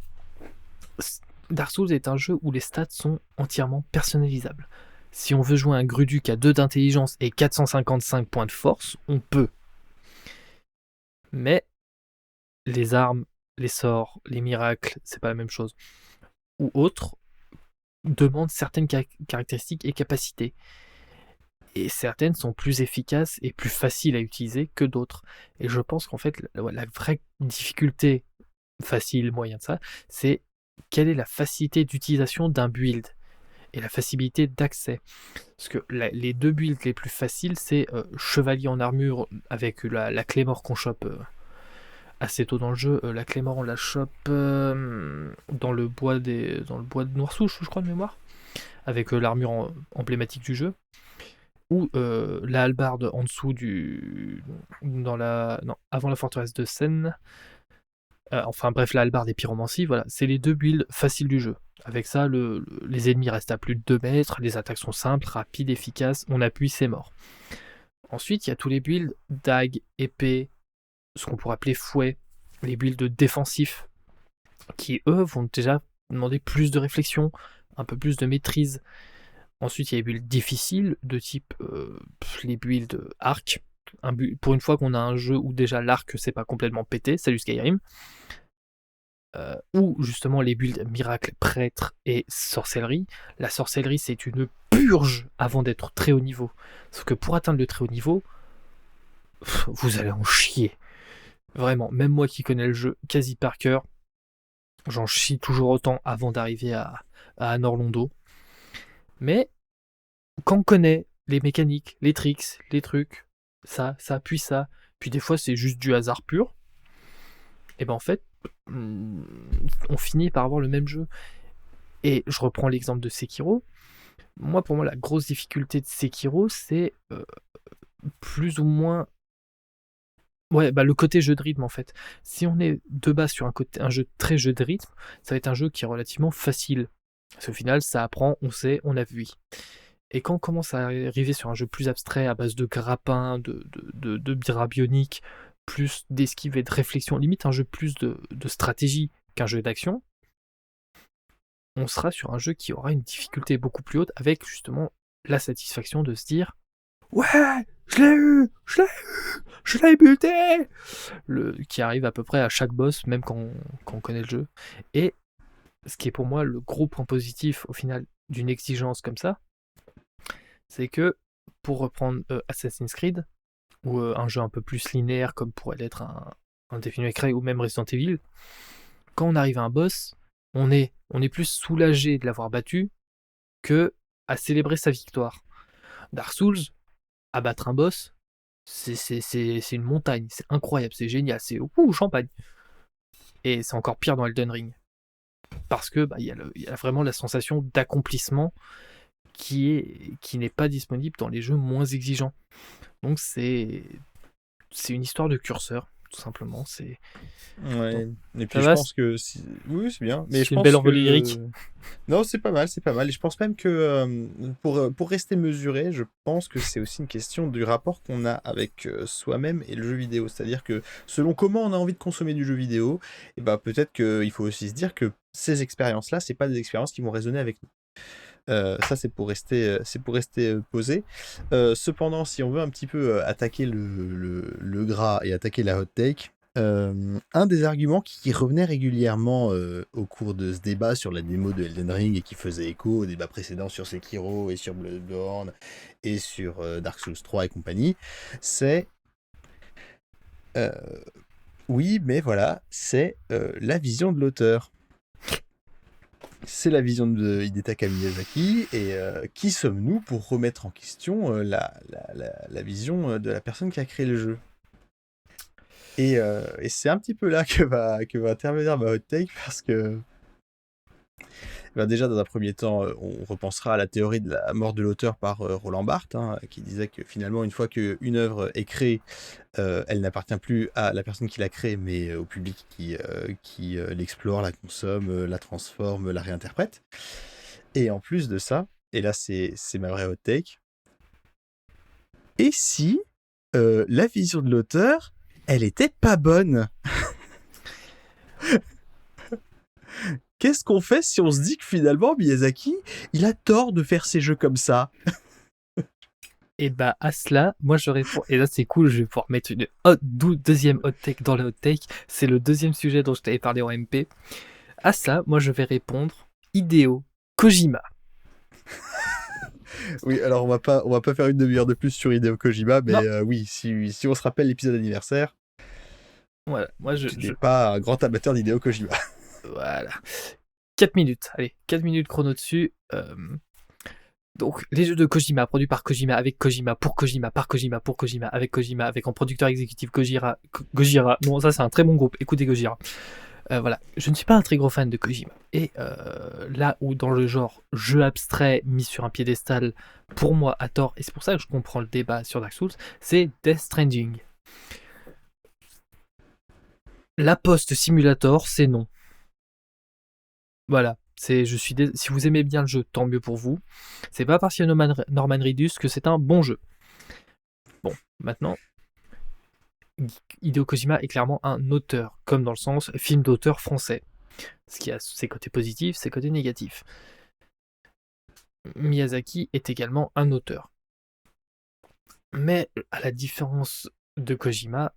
Dark Souls est un jeu où les stats sont entièrement personnalisables. Si on veut jouer un Grudu qui a 2 d'intelligence et 455 points de force, on peut. Mais les armes, les sorts, les miracles, c'est pas la même chose. Ou autres demandent certaines caractéristiques et capacités. Et certaines sont plus efficaces et plus faciles à utiliser que d'autres. Et je pense qu'en fait, la vraie difficulté, facile, moyen de ça, c'est quelle est la facilité d'utilisation d'un build et la facilité d'accès. Parce que les 2 builds les plus faciles, c'est chevalier en armure avec la Claymore qu'on chope assez tôt dans le jeu. La Claymore, on la chope dans le bois de Noirsouche, je crois, de mémoire, avec l'armure emblématique du jeu. Ou la hallebarde en dessous avant la forteresse de Seine. Enfin bref, la hallebarde et pyromancie, voilà, c'est les 2 builds faciles du jeu. Avec ça, les ennemis restent à plus de 2 mètres, les attaques sont simples, rapides, efficaces, on appuie, c'est mort. Ensuite, il y a tous les builds dague, épée, ce qu'on pourrait appeler fouet, les builds défensifs, qui eux vont déjà demander plus de réflexion, un peu plus de maîtrise. Ensuite, il y a les builds difficiles, de type les builds arc. Pour une fois qu'on a un jeu où déjà l'arc c'est pas complètement pété, salut Skyrim. Ou justement les builds miracle, prêtre et sorcellerie. La sorcellerie, c'est une purge avant d'être très haut niveau. Sauf que pour atteindre le très haut niveau, vous allez en chier. Vraiment, même moi qui connais le jeu quasi par cœur, j'en chie toujours autant avant d'arriver à Anor Londo. Mais quand on connaît les mécaniques, les tricks, les trucs, ça appuie ça, puis des fois c'est juste du hasard pur, et ben en fait, on finit par avoir le même jeu. Et je reprends l'exemple de Sekiro. Pour moi, la grosse difficulté de Sekiro, c'est plus ou moins le côté jeu de rythme en fait. Si on est de base sur un jeu très jeu de rythme, ça va être un jeu qui est relativement facile. Parce qu'au final, ça apprend, on sait, on a vu. Et quand on commence à arriver sur un jeu plus abstrait, à base de grappins, de bras bioniques, plus d'esquive et de réflexion, limite un jeu plus de stratégie qu'un jeu d'action, on sera sur un jeu qui aura une difficulté beaucoup plus haute, avec justement la satisfaction de se dire « Ouais, je Je l'ai eu, je l'ai buté, qui arrive à peu près à chaque boss, même quand on connaît le jeu. Et ce qui est pour moi le gros point positif au final d'une exigence comme ça, c'est que pour reprendre Assassin's Creed, ou un jeu un peu plus linéaire comme pourrait l'être un Devil May Cry ou même Resident Evil, quand on arrive à un boss, on est plus soulagé de l'avoir battu que à célébrer sa victoire. Dark Souls, abattre un boss, c'est une montagne, c'est incroyable, c'est génial, c'est champagne. Et c'est encore pire dans Elden Ring. Parce que y a vraiment la sensation d'accomplissement qui n'est pas disponible dans les jeux moins exigeants. Donc c'est une histoire de curseur, tout simplement. Ouais. Et puis Ça je va, pense que oui, c'est bien, mais je c'est une belle pense envolée que lyrique. non, c'est pas mal, c'est pas mal. Et je pense même que pour rester mesuré, je pense que c'est aussi une question du rapport qu'on a avec soi-même et le jeu vidéo. C'est-à-dire que selon comment on a envie de consommer du jeu vidéo, et ben peut-être qu'il faut aussi se dire que ces expériences-là, c'est pas des expériences qui vont résonner avec nous. Ça, c'est pour rester posé. Cependant, si on veut un petit peu attaquer le gras et attaquer la hot take, un des arguments qui revenait régulièrement au cours de ce débat sur la démo de Elden Ring et qui faisait écho au débat précédent sur Sekiro et sur Bloodborne et sur Dark Souls 3 et compagnie, c'est oui, mais voilà, c'est la vision de l'auteur. C'est la vision de Hidetaka Miyazaki, et qui sommes-nous pour remettre en question la vision de la personne qui a créé le jeu. Et c'est un petit peu là que va intervenir ma hot take, parce que déjà, dans un premier temps, on repensera à la théorie de la mort de l'auteur par Roland Barthes, qui disait que finalement, une fois qu'une œuvre est créée, elle n'appartient plus à la personne qui l'a créée, mais au public qui l'explore, la consomme, la transforme, la réinterprète. Et en plus de ça, et là c'est ma vraie hot take, et si la vision de l'auteur, elle était pas bonne? Qu'est-ce qu'on fait si on se dit que finalement Miyazaki, il a tort de faire ses jeux comme ça? Et bah à cela, moi je réponds, et là c'est cool, je vais pouvoir mettre une deuxième hot take dans la hot take, c'est le deuxième sujet dont je t'avais parlé en MP. À ça, moi je vais répondre Hideo Kojima. Oui, alors on va pas faire une demi-heure de plus sur Hideo Kojima, mais oui, si on se rappelle l'épisode anniversaire, voilà, moi tu n'es pas un grand amateur d'Hideo Kojima. Voilà. 4 minutes, allez, 4 minutes chrono dessus. Donc, les jeux de Kojima, produits par Kojima, avec Kojima, pour Kojima, par Kojima, pour Kojima, avec en producteur exécutif Gojira. Non, ça c'est un très bon groupe, écoutez Gojira. Voilà, je ne suis pas un très gros fan de Kojima. Et là où dans le genre jeu abstrait mis sur un piédestal, pour moi à tort, et c'est pour ça que je comprends le débat sur Dark Souls, c'est Death Stranding. La Post Simulator, c'est non. Voilà, si vous aimez bien le jeu, tant mieux pour vous. C'est pas parce qu'il y a Norman Reedus que c'est un bon jeu. Bon, maintenant, Hideo Kojima est clairement un auteur, comme dans le sens film d'auteur français. Ce qui a ses côtés positifs, ses côtés négatifs. Miyazaki est également un auteur. Mais à la différence de Kojima,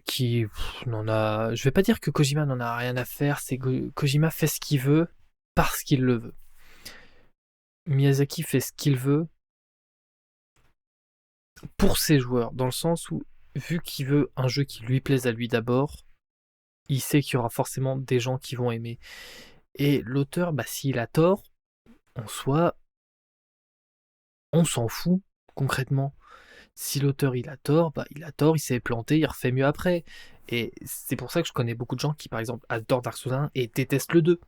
qui n'en a... Je vais pas dire que Kojima n'en a rien à faire, c'est que Kojima fait ce qu'il veut parce qu'il le veut. Miyazaki fait ce qu'il veut pour ses joueurs, dans le sens où, vu qu'il veut un jeu qui lui plaise à lui d'abord, il sait qu'il y aura forcément des gens qui vont aimer. Et l'auteur, s'il a tort, en soi, on s'en fout, concrètement. Si l'auteur il a tort, il s'est planté, il refait mieux après. Et c'est pour ça que je connais beaucoup de gens qui, par exemple, adorent Dark Souls 1 et détestent le 2.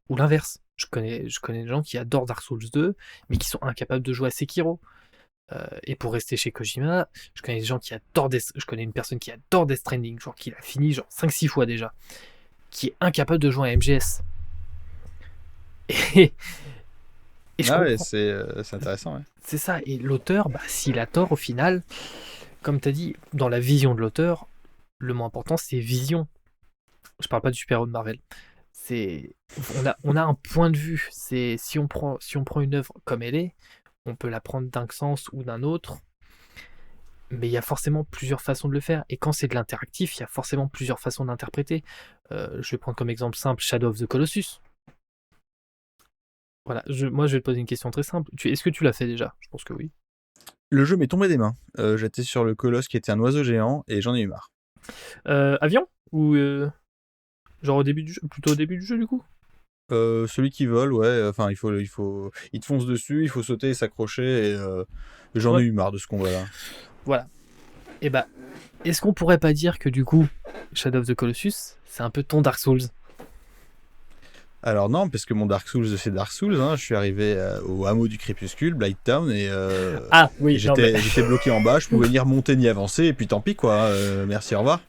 Ou l'inverse. Je connais des gens qui adorent Dark Souls 2, mais qui sont incapables de jouer à Sekiro. Et pour rester chez Kojima, je connais des gens qui adorent je connais une personne qui adore Death Stranding, genre qui l'a fini 5-6 fois déjà, qui est incapable de jouer à MGS. Et je comprends. Ouais, c'est intéressant, ouais. C'est ça, et l'auteur, s'il a tort au final, comme tu as dit, dans la vision de l'auteur, le moins important c'est vision. Je parle pas du super-héros de Marvel. On a un point de vue. Si on prend une œuvre comme elle est, on peut la prendre d'un sens ou d'un autre, mais il y a forcément plusieurs façons de le faire. Et quand c'est de l'interactif, il y a forcément plusieurs façons d'interpréter. Je vais prendre comme exemple simple Shadow of the Colossus. Voilà, moi je vais te poser une question très simple. Est-ce que tu l'as fait déjà? Je pense que oui. Le jeu m'est tombé des mains. J'étais sur le colosse qui était un oiseau géant et j'en ai eu marre. Avion? Ou genre au début du jeu? Plutôt au début du jeu du coup? Celui qui vole, ouais, enfin il te fonce dessus, il faut sauter et s'accrocher et j'en ai eu marre de ce combat-là. Voilà. Et bah, est-ce qu'on pourrait pas dire que du coup, Shadow of the Colossus, c'est un peu ton Dark Souls? Alors non, parce que mon Dark Souls c'est Dark Souls, hein. Je suis arrivé au hameau du crépuscule, Blighttown, et Ah oui, et j'étais bloqué en bas, je pouvais ni remonter ni avancer, et puis tant pis quoi, merci, au revoir.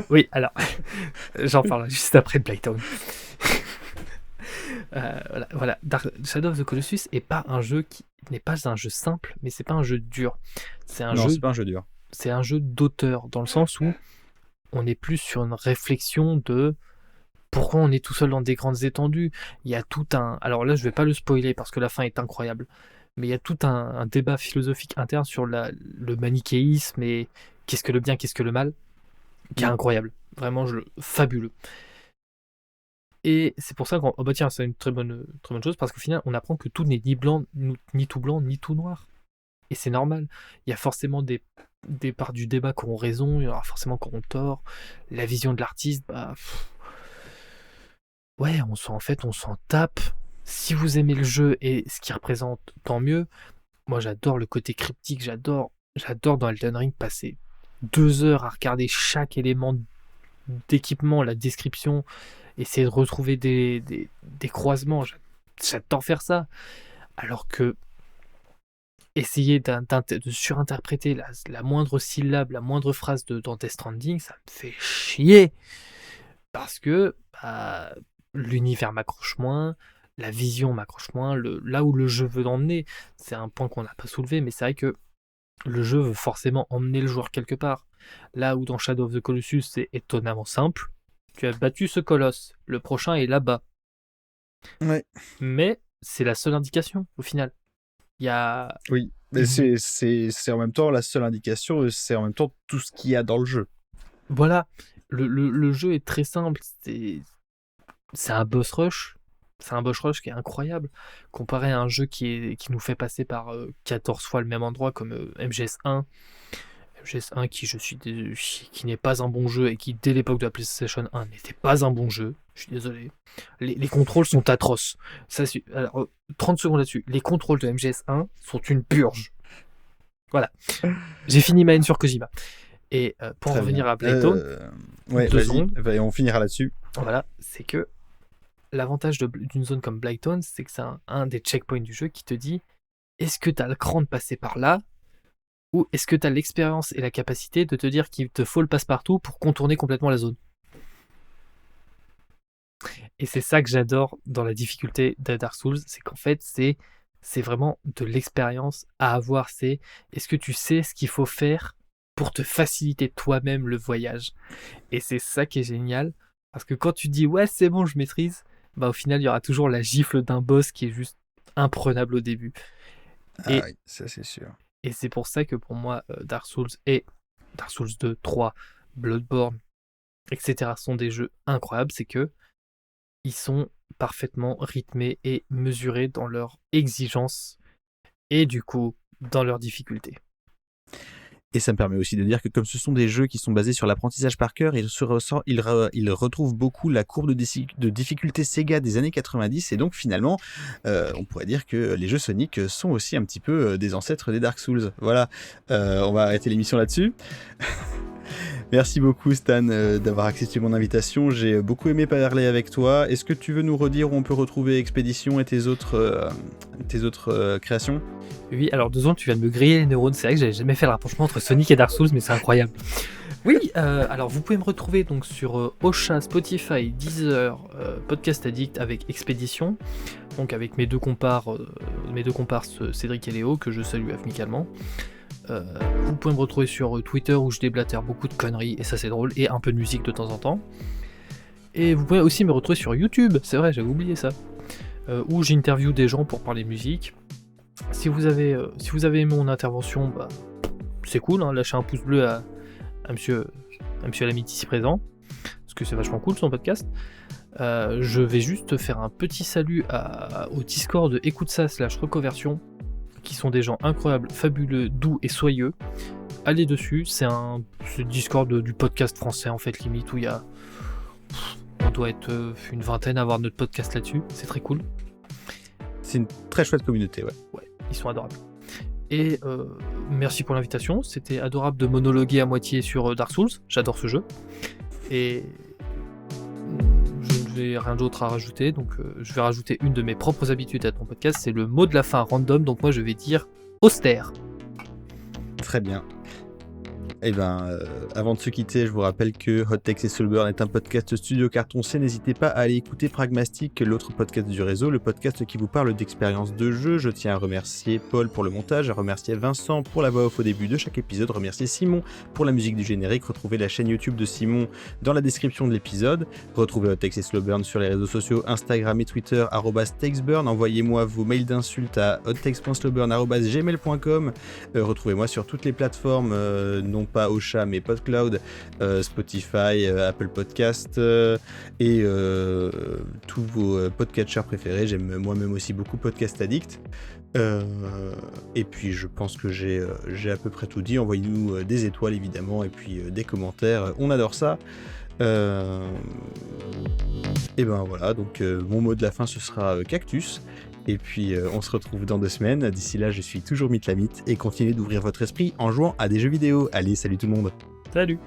Oui, alors, j'en parle juste après de Blighttown. Voilà. Shadow of the Colossus n'est pas un jeu simple, mais c'est pas un jeu dur. C'est pas un jeu dur. C'est un jeu d'auteur, dans le sens où on est plus sur une réflexion de pourquoi on est tout seul dans des grandes étendues. Il y a tout un... Alors là, je vais pas le spoiler parce que la fin est incroyable, mais il y a tout un débat philosophique interne sur le manichéisme et qu'est-ce que le bien, qu'est-ce que le mal, qui est incroyable. Vraiment, fabuleux. Et c'est pour ça bah tiens, c'est une très bonne chose, parce qu'au final, on apprend que tout n'est ni blanc, ni tout blanc, ni tout noir. Et c'est normal. Il y a forcément des parts du débat qui auront raison, il y aura forcément qui auront tort. La vision de l'artiste, bah... Ouais, on s'en tape. Si vous aimez le jeu et ce qu'il représente, tant mieux. Moi, j'adore le côté cryptique, j'adore dans Elden Ring passer 2 heures à regarder chaque élément d'équipement, la description, essayer de retrouver des croisements. J'adore faire ça. Alors que essayer de surinterpréter la moindre syllabe, la moindre phrase dans Death Stranding, ça me fait chier. Parce que l'univers m'accroche moins, la vision m'accroche moins, là où le jeu veut l'emmener, c'est un point qu'on n'a pas soulevé, mais c'est vrai que le jeu veut forcément emmener le joueur quelque part. Là où dans Shadow of the Colossus, c'est étonnamment simple. Tu as battu ce colosse, le prochain est là-bas. Ouais. Mais c'est la seule indication, au final. Il y a... Oui, mais c'est en même temps la seule indication, c'est en même temps tout ce qu'il y a dans le jeu. Voilà, le jeu est très simple, c'est un boss rush. C'est un boss rush qui est incroyable, comparé à un jeu qui nous fait passer par 14 fois le même endroit comme MGS1. MGS1 qui n'est pas un bon jeu et qui, dès l'époque de la PlayStation 1, n'était pas un bon jeu. Je suis désolé. Les contrôles sont atroces. Alors, 30 secondes là-dessus. Les contrôles de MGS1 sont une purge. Voilà. J'ai fini ma haine sur Kojima. Et pour en revenir à Blighttown, ouais, vas-y, on finira là-dessus. Voilà, c'est que l'avantage d'une zone comme Blighttown, c'est que c'est un des checkpoints du jeu qui te dit est-ce que tu as le cran de passer par là, ou est-ce que tu as l'expérience et la capacité de te dire qu'il te faut le passe-partout pour contourner complètement la zone. Et c'est ça que j'adore dans la difficulté de Dark Souls, c'est qu'en fait c'est vraiment de l'expérience à avoir. C'est est-ce que tu sais ce qu'il faut faire pour te faciliter toi-même le voyage. Et c'est ça qui est génial, parce que quand tu dis ouais c'est bon je maîtrise, bah au final il y aura toujours la gifle d'un boss qui est juste imprenable au début. Oui, ça c'est sûr. Et c'est pour ça que pour moi Dark Souls et Dark Souls 2, 3, Bloodborne, etc. sont des jeux incroyables, c'est que ils sont parfaitement rythmés et mesurés dans leur exigence et du coup dans leur difficulté. Et ça me permet aussi de dire que comme ce sont des jeux qui sont basés sur l'apprentissage par cœur, il retrouve beaucoup la courbe de difficulté Sega des années 90, et donc finalement, on pourrait dire que les jeux Sonic sont aussi un petit peu des ancêtres des Dark Souls. Voilà, on va arrêter l'émission là-dessus. Merci beaucoup Stan d'avoir accepté mon invitation, j'ai beaucoup aimé parler avec toi. Est-ce que tu veux nous redire où on peut retrouver Expédition et tes autres créations ? Oui, alors 2 ans tu viens de me griller les neurones, c'est vrai que j'avais jamais fait le rapprochement entre Sonic et Dark Souls, mais c'est incroyable. Oui, alors vous pouvez me retrouver donc sur Ocha, Spotify, Deezer, Podcast Addict avec Expédition, donc avec mes deux comparses Cédric et Léo, que je salue amicalement. Vous pouvez me retrouver sur Twitter où je déblatère beaucoup de conneries et ça c'est drôle, et un peu de musique de temps en temps. Et vous pouvez aussi me retrouver sur YouTube, c'est vrai, j'avais oublié ça, où j'interviewe des gens pour parler musique. Si vous avez aimé mon intervention, bah, c'est cool, hein, lâchez un pouce bleu à monsieur Alamite ici présent, parce que c'est vachement cool son podcast. Je vais juste faire un petit salut au Discord de Écoute ça / Reconversion, qui sont des gens incroyables, fabuleux, doux et soyeux. Allez dessus, c'est le Discord du podcast français en fait, limite, où il y a... on doit être une vingtaine à avoir notre podcast là-dessus, c'est très cool. C'est une très chouette communauté, ouais. Ouais, ils sont adorables. Et merci pour l'invitation, c'était adorable de monologuer à moitié sur Dark Souls, j'adore ce jeu. Et je n'ai rien d'autre à rajouter, donc je vais rajouter une de mes propres habitudes à ton podcast, c'est le mot de la fin random, donc moi je vais dire austère. Très bien. Eh ben, avant de se quitter, je vous rappelle que Hot Takes et Soulburn est un podcast studio cartoncé. N'hésitez pas à aller écouter Pragmastic, l'autre podcast du réseau, le podcast qui vous parle d'expériences de jeu. Je tiens à remercier Paul pour le montage, à remercier Vincent pour la voix off au début de chaque épisode, remercier Simon pour la musique du générique. Retrouvez la chaîne YouTube de Simon dans la description de l'épisode. Retrouvez Hot Takes et Soulburn sur les réseaux sociaux Instagram et Twitter @takesburn. Envoyez-moi vos mails d'insultes à hottakes.soulburn@gmail.com. Retrouvez-moi sur toutes les plateformes, non pas Ocha mais PodCloud, Spotify, Apple Podcast et tous vos podcatchers préférés. J'aime moi-même aussi beaucoup Podcast Addict. Et puis je pense que j'ai à peu près tout dit. Envoyez-nous des étoiles évidemment et puis des commentaires, on adore ça. Et ben voilà, donc mon mot de la fin ce sera cactus. Et puis on se retrouve dans 2 semaines. D'ici là, je suis toujours Mythe la Mythe et continuez d'ouvrir votre esprit en jouant à des jeux vidéo. Allez, salut tout le monde. Salut.